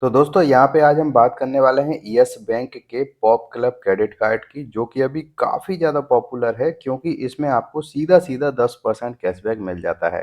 तो दोस्तों यहाँ पे आज हम बात करने वाले हैं यस बैंक के पॉप क्लब क्रेडिट कार्ड की, जो कि अभी काफ़ी ज़्यादा पॉपुलर है क्योंकि इसमें आपको सीधा-सीधा 10% कैशबैक मिल जाता है।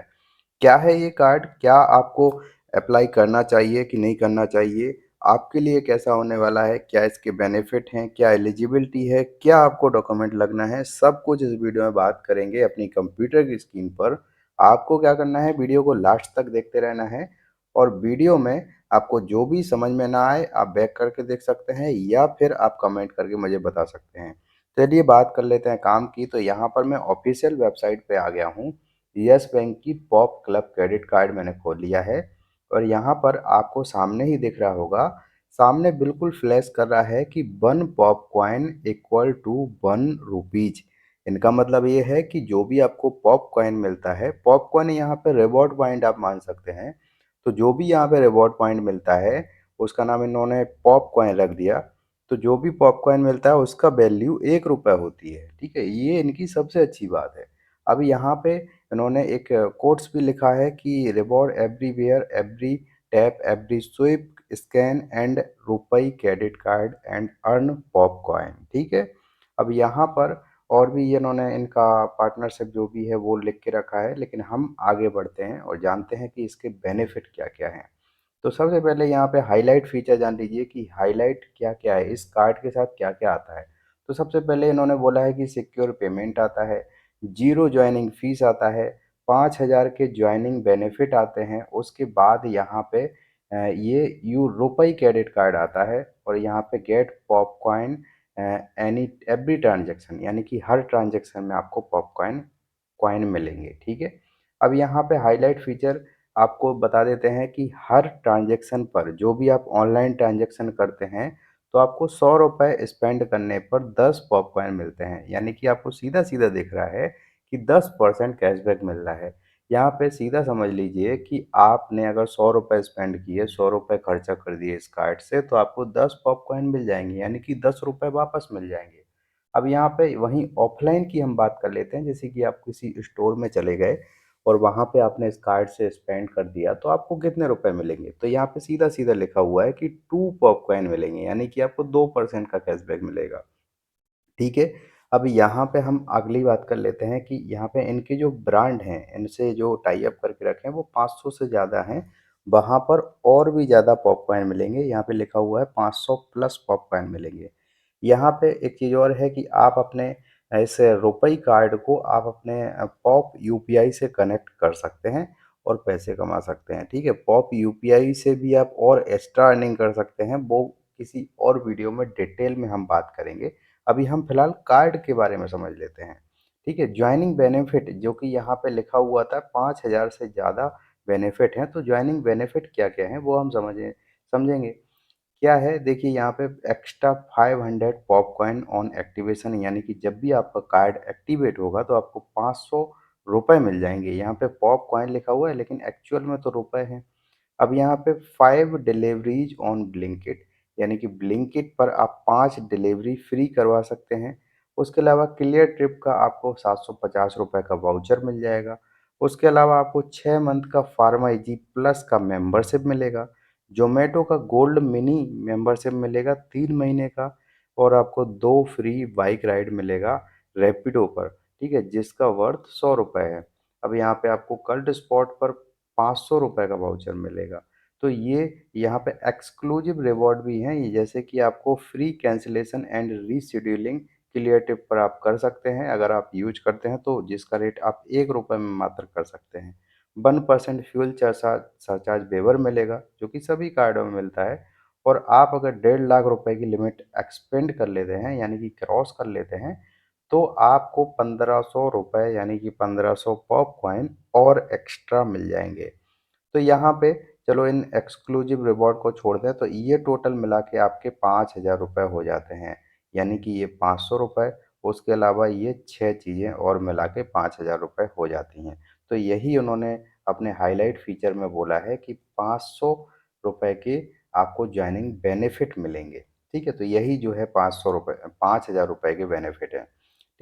क्या है ये कार्ड? क्या आपको अप्लाई करना चाहिए कि नहीं करना चाहिए? आपके लिए कैसा होने वाला है? क्या इसके बेनिफिट हैं? क्या एलिजिबिलिटी है? क्या आपको डॉक्यूमेंट लगना है? सब कुछ इस वीडियो में बात करेंगे अपनी कंप्यूटर की स्क्रीन पर। आपको क्या करना है, वीडियो को लास्ट तक देखते रहना है और वीडियो में आपको जो भी समझ में ना आए आप बैक करके देख सकते हैं या फिर आप कमेंट करके मुझे बता सकते हैं। चलिए बात कर लेते हैं काम की। तो यहाँ पर मैं ऑफिशियल वेबसाइट पे आ गया हूँ। यस बैंक की पॉप क्लब क्रेडिट कार्ड मैंने खोल लिया है और यहाँ पर आपको सामने ही दिख रहा होगा, सामने बिल्कुल फ्लैश कर रहा है कि 1 pop coin equal to 1 rupees. इनका मतलब ये है कि जो भी आपको पॉप कॉइन मिलता है, पॉप कॉइन यहाँ पे रिवॉर्ड पॉइंट आप मान सकते हैं। तो जो भी यहाँ पे रिवॉर्ड पॉइंट मिलता है उसका नाम इन्होंने पॉप कॉइन रख दिया। तो जो भी पॉप कॉइन मिलता है उसका वैल्यू 1 रुपये होती है। ठीक है, ये इनकी सबसे अच्छी बात है। अब यहाँ पे इन्होंने एक कोट्स भी लिखा है कि reward everywhere every tap every swipe scan and RuPay credit card and earn pop coin. ठीक है, अब यहाँ पर और भी इन्होंने इनका पार्टनरशिप जो भी है वो लिख के रखा है, लेकिन हम आगे बढ़ते हैं और जानते हैं कि इसके बेनिफिट क्या क्या हैं। तो सबसे पहले यहाँ पे हाईलाइट फीचर जान लीजिए कि हाईलाइट क्या क्या है, इस कार्ड के साथ क्या क्या आता है। तो सबसे पहले इन्होंने बोला है कि सिक्योर पेमेंट आता है, जीरो ज्वाइनिंग फीस आता है, 5,000 के ज्वाइनिंग बेनिफिट आते हैं। उसके बाद यहाँ पे ये यू रुपई क्रेडिट कार्ड आता है और यहाँ पे गेट पॉपकॉइन एनी एवरी ट्रांजेक्शन, यानी कि हर ट्रांजेक्शन में आपको पॉपकॉइन कॉइन मिलेंगे। ठीक है, अब यहाँ पे हाईलाइट फीचर आपको बता देते हैं कि हर ट्रांजैक्शन पर जो भी आप ऑनलाइन ट्रांजैक्शन करते हैं तो आपको 100 रुपये स्पेंड करने पर 10 पॉपकॉइन मिलते हैं। यानी कि आपको सीधा सीधा दिख रहा है कि 10% कैशबैक मिल रहा है। यहाँ पे सीधा समझ लीजिए कि आपने अगर 100 रुपये स्पेंड किए, 100 रुपये खर्चा कर दिए इस कार्ड से, तो आपको 10 पॉपकॉइन मिल जाएंगे, यानी कि 10 रुपये वापस मिल जाएंगे। अब यहाँ पे वहीं ऑफलाइन की हम बात कर लेते हैं। जैसे कि आप किसी स्टोर में चले गए और वहाँ पे आपने इस कार्ड से स्पेंड कर दिया तो आपको कितने रुपए मिलेंगे, तो यहाँ पे सीधा सीधा लिखा हुआ है कि 2 पॉपकॉइन मिलेंगे, यानी कि आपको 2% का कैशबैक मिलेगा। ठीक है, अब यहाँ पे हम अगली बात कर लेते हैं कि यहाँ पे इनके जो ब्रांड हैं, इनसे जो टाई अप करके रखे हैं वो 500 से ज़्यादा हैं। वहाँ पर और भी ज़्यादा पॉपकॉइन मिलेंगे, यहाँ पे लिखा हुआ है 500 प्लस पॉपकॉइन मिलेंगे। यहाँ पे एक चीज़ और है कि आप अपने इस रुपई कार्ड को आप अपने पॉप यूपीआई से कनेक्ट कर सकते हैं और पैसे कमा सकते हैं। ठीक है, पॉप यूपीआई से भी आप और एक्स्ट्रा अर्निंग कर सकते हैं, वो किसी और वीडियो में डिटेल में हम बात करेंगे। अभी हम फिलहाल कार्ड के बारे में समझ लेते हैं। ठीक है, ज्वाइनिंग बेनिफिट जो कि यहाँ पे लिखा हुआ था 5,000 से ज़्यादा बेनिफिट हैं। तो ज्वाइनिंग बेनिफिट क्या क्या हैं वो हम समझेंगे। क्या है, देखिए यहाँ पे एक्स्ट्रा 500 पॉपकॉइन ऑन एक्टिवेशन, यानी कि जब भी आपका कार्ड एक्टिवेट होगा तो आपको 500 रुपये मिल जाएंगे। यहाँ पे पॉपकॉइन लिखा हुआ है लेकिन एक्चुअल में तो रुपए हैं। अब यहाँ पे 5 डिलीवरीज ऑन ब्लिंकिट, यानी कि ब्लिंकिट पर आप 5 डिलीवरी फ्री करवा सकते हैं। उसके अलावा क्लियर ट्रिप का आपको 750 रुपये का वाउचर मिल जाएगा। उसके अलावा आपको 6 मंथ का फार्मा इजी प्लस का मेंबरशिप मिलेगा। जोमेटो का गोल्ड मिनी मेंबरशिप मिलेगा 3 महीने का और आपको 2 फ्री बाइक राइड मिलेगा रैपिडो पर। ठीक है, जिसका वर्थ 100 रुपये है। अब यहाँ पे आपको कल्ट स्पॉट पर 500 रुपये का वाउचर मिलेगा। तो ये यहाँ पे एक्सक्लूसिव रिवॉर्ड भी हैं, ये जैसे कि आपको free cancellation and rescheduling clear tip पर आप कर सकते हैं अगर आप यूज करते हैं तो, जिसका रेट आप 1 रुपये में मात्र कर सकते हैं। 1% फ्यूल सरचार्ज वेवर मिलेगा जो कि सभी कार्डों में मिलता है। और आप अगर 1.5 लाख रुपए की लिमिट एक्सपेंड कर लेते हैं, यानी कि क्रॉस कर लेते हैं, तो आपको 1,500 रुपये यानी कि 1,500 पॉपकॉइन और एक्स्ट्रा मिल जाएंगे। तो यहाँ पे चलो इन एक्सक्लूसिव रिवॉर्ड को छोड़ दें तो ये टोटल मिला के आपके 5,000 रुपये हो जाते हैं। यानी कि ये 500 रुपये, उसके अलावा ये 6 चीज़ें और मिला के 5,000 रुपये हो जाती हैं। तो यही उन्होंने अपने हाईलाइट फीचर में बोला है कि 500 रुपये के आपको ज्वाइनिंग बेनिफिट मिलेंगे। ठीक है, तो यही जो है 500 रुपये 5,000 रुपये के बेनिफिट है।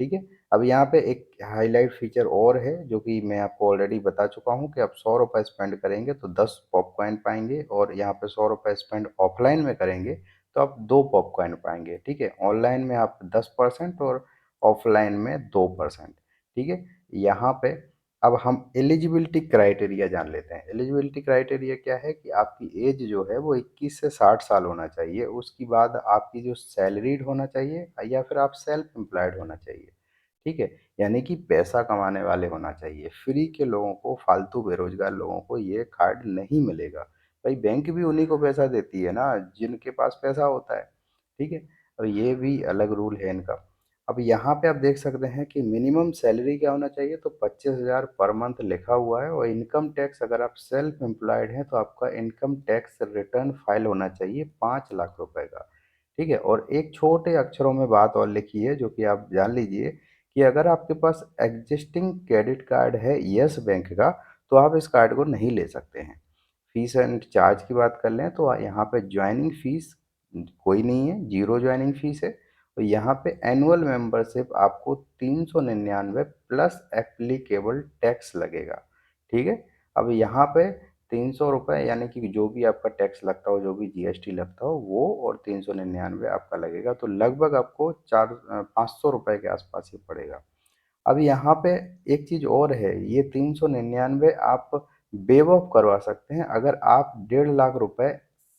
ठीक है, अब यहाँ पे एक हाइलाइट फीचर और है जो कि मैं आपको ऑलरेडी बता चुका हूँ कि आप ₹100 स्पेंड करेंगे तो 10 पॉपकॉइन पाएँगे और यहाँ पे ₹100 स्पेंड ऑफलाइन में करेंगे तो आप 2 पॉपकॉइन पाएँगे, ठीक है? ऑनलाइन में आप 10% और ऑफलाइन में 2%, ठीक है? यहाँ पे अब हम एलिजिबिलिटी क्राइटेरिया जान लेते हैं। एलिजिबिलिटी क्राइटेरिया क्या है कि आपकी एज जो है वो 21 से 60 साल होना चाहिए। उसके बाद आपकी जो सैलरीड होना चाहिए या फिर आप सेल्फ एम्प्लॉयड होना चाहिए। ठीक है? यानी कि पैसा कमाने वाले होना चाहिए। फ्री के लोगों को, फालतू बेरोज़गार लोगों को ये कार्ड नहीं मिलेगा। भाई बैंक भी उन्हीं को पैसा देती है ना, जिनके पास पैसा होता है। ठीक है? और ये भी अलग रूल है इनका। अब यहाँ पे आप देख सकते हैं कि मिनिमम सैलरी क्या होना चाहिए, तो 25,000 पर मंथ लिखा हुआ है और इनकम टैक्स अगर आप सेल्फ एम्प्लॉयड हैं, तो आपका इनकम टैक्स रिटर्न फाइल होना चाहिए 5 लाख रुपए का। ठीक है? और एक छोटे अक्षरों में बात और लिखी है जो कि आप जान लीजिए कि अगर आपके पास एग्जिस्टिंग क्रेडिट कार्ड है यस बैंक का, तो आप इस कार्ड को नहीं ले सकते हैं। फीस एंड चार्ज की बात कर लें तो यहाँ पे जॉइनिंग फीस कोई नहीं है, ज़ीरो जॉइनिंग फीस है। और यहाँ पे एनुअल मेंबरशिप आपको 399 प्लस एप्लीकेबल टैक्स लगेगा, ठीक है? अब यहाँ पे ₹300 यानी कि जो भी आपका टैक्स लगता हो, जो भी जीएसटी लगता हो वो और 399 आपका लगेगा, तो लगभग आपको 500 रुपए के आसपास ही पड़ेगा। अब यहाँ पे एक चीज़ और है, ये 399 आप वेव ऑफ करवा सकते हैं अगर आप 1.5 लाख रुपए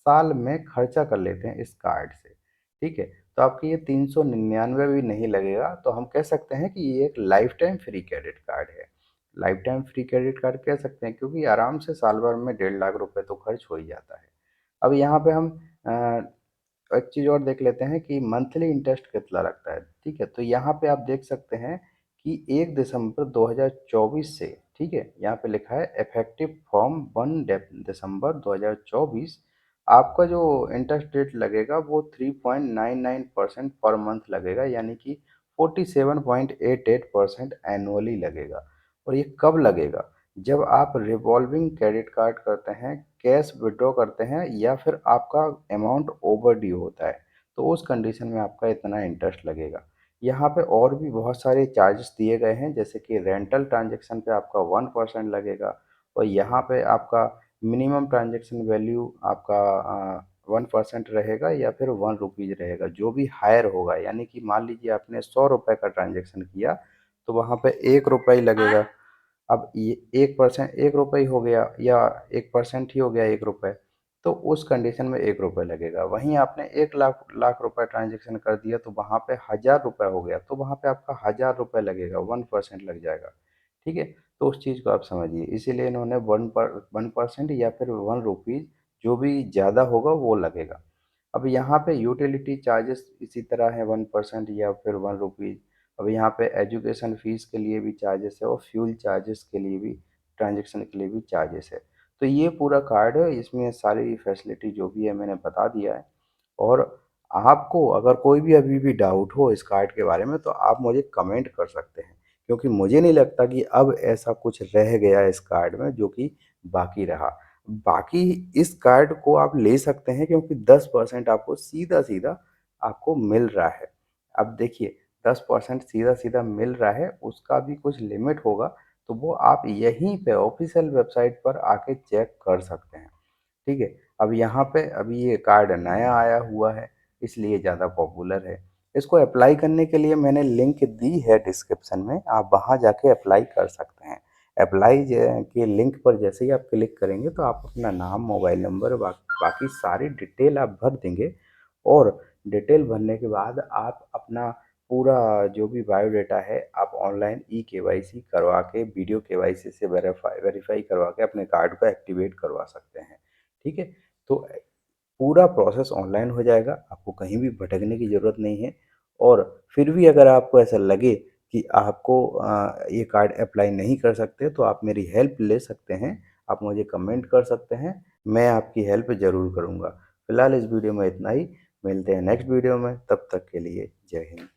साल में खर्चा कर लेते हैं इस कार्ड से, ठीक है? तो आपके ये 399 भी नहीं लगेगा, तो हम कह सकते हैं कि ये एक life time free credit card है। Life time free credit card कह सकते हैं क्योंकि आराम से साल भर में 1.5 लाख रुपए तो खर्च हो ही जाता है। अब यहाँ पे हम एक चीज़ और देख लेते हैं कि मंथली इंटरेस्ट कितना लगता है, ठीक है? तो यहाँ पे आप देख सकते हैं कि 1 दिसंबर 2024 से, ठीक है? यहाँ पे लिखा है इफेक्टिव फ्रॉम 1 दिसंबर 2024 आपका जो इंटरेस्ट रेट लगेगा वो 3.99% पर मंथ लगेगा, यानी कि 47.88% एनुअली लगेगा। और ये कब लगेगा? जब आप रिवॉल्विंग क्रेडिट कार्ड करते हैं, कैश विथड्रॉ करते हैं या फिर आपका अमाउंट ओवर ड्यू होता है, तो उस कंडीशन में आपका इतना इंटरेस्ट लगेगा। यहाँ पे और भी बहुत सारे चार्जेस दिए गए हैं, जैसे कि रेंटल ट्रांजैक्शन पे आपका 1% लगेगा और यहाँ पे आपका मिनिमम ट्रांजैक्शन वैल्यू आपका 1% रहेगा या फिर ₹1 रहेगा, जो भी हायर होगा। यानी कि मान लीजिए आपने ₹100 का ट्रांजैक्शन किया, तो वहाँ पे ₹1 ही लगेगा। अब ये 1% ₹1 ही हो गया या 1% ही हो गया ₹1, तो उस कंडीशन में ₹1 लगेगा। वहीं आपने 1 लाख लाख रुपए ट्रांज़ैक्शन कर दिया तो वहाँ पे ₹1000 हो गया, तो वहाँ पे आपका ₹1000 लगेगा, 1% लग जाएगा, ठीक है? तो उस चीज़ को आप समझिए, इसीलिए इन्होंने 1% या फिर ₹1 जो भी ज़्यादा होगा वो लगेगा। अब यहाँ पे यूटिलिटी चार्जेस इसी तरह है 1% या फिर ₹1। अब यहाँ पे एजुकेशन फ़ीस के लिए भी चार्जेस है और फ्यूल चार्जेस के लिए भी, ट्रांज़ैक्शन के लिए भी चार्जेस है। तो ये पूरा कार्ड है, इसमें सारी फैसिलिटी जो भी है मैंने बता दिया है। और आपको अगर कोई भी अभी भी डाउट हो इस कार्ड के बारे में तो आप मुझे कमेंट कर सकते हैं, क्योंकि मुझे नहीं लगता कि अब ऐसा कुछ रह गया है इस कार्ड में जो कि बाकी रहा। बाकी इस कार्ड को आप ले सकते हैं क्योंकि 10% आपको सीधा-सीधा आपको मिल रहा है। अब देखिए 10% सीधा-सीधा मिल रहा है, उसका भी कुछ लिमिट होगा, तो वो आप यहीं पे ऑफ़िशियल वेबसाइट पर आके चेक कर सकते हैं। ठीक है? अब यहाँ पे अभी ये कार्ड नया आया हुआ है, इसलिए ज़्यादा पॉपुलर है। इसको अप्लाई करने के लिए मैंने लिंक दी है डिस्क्रिप्शन में, आप वहाँ जाके अप्लाई कर सकते हैं। अप्लाई के लिंक पर जैसे ही आप क्लिक करेंगे तो आप अपना नाम, मोबाइल नंबर बाकी सारी डिटेल आप भर देंगे और डिटेल भरने के बाद आप अपना पूरा जो भी बायोडाटा है आप ऑनलाइन ई-केवाईसी करवा के, वीडियो केवाईसी से वेरीफ़ाई करवा के अपने कार्ड को एक्टिवेट करवा सकते हैं। ठीक है? तो पूरा प्रोसेस ऑनलाइन हो जाएगा, आपको कहीं भी भटकने की ज़रूरत नहीं है। और फिर भी अगर आपको ऐसा लगे कि आपको ये कार्ड अप्लाई नहीं कर सकते, तो आप मेरी हेल्प ले सकते हैं। आप मुझे कमेंट कर सकते हैं, मैं आपकी हेल्प ज़रूर करूँगा। फिलहाल इस वीडियो में इतना ही, मिलते हैं नेक्स्ट वीडियो में, तब तक के लिए जय हिंद।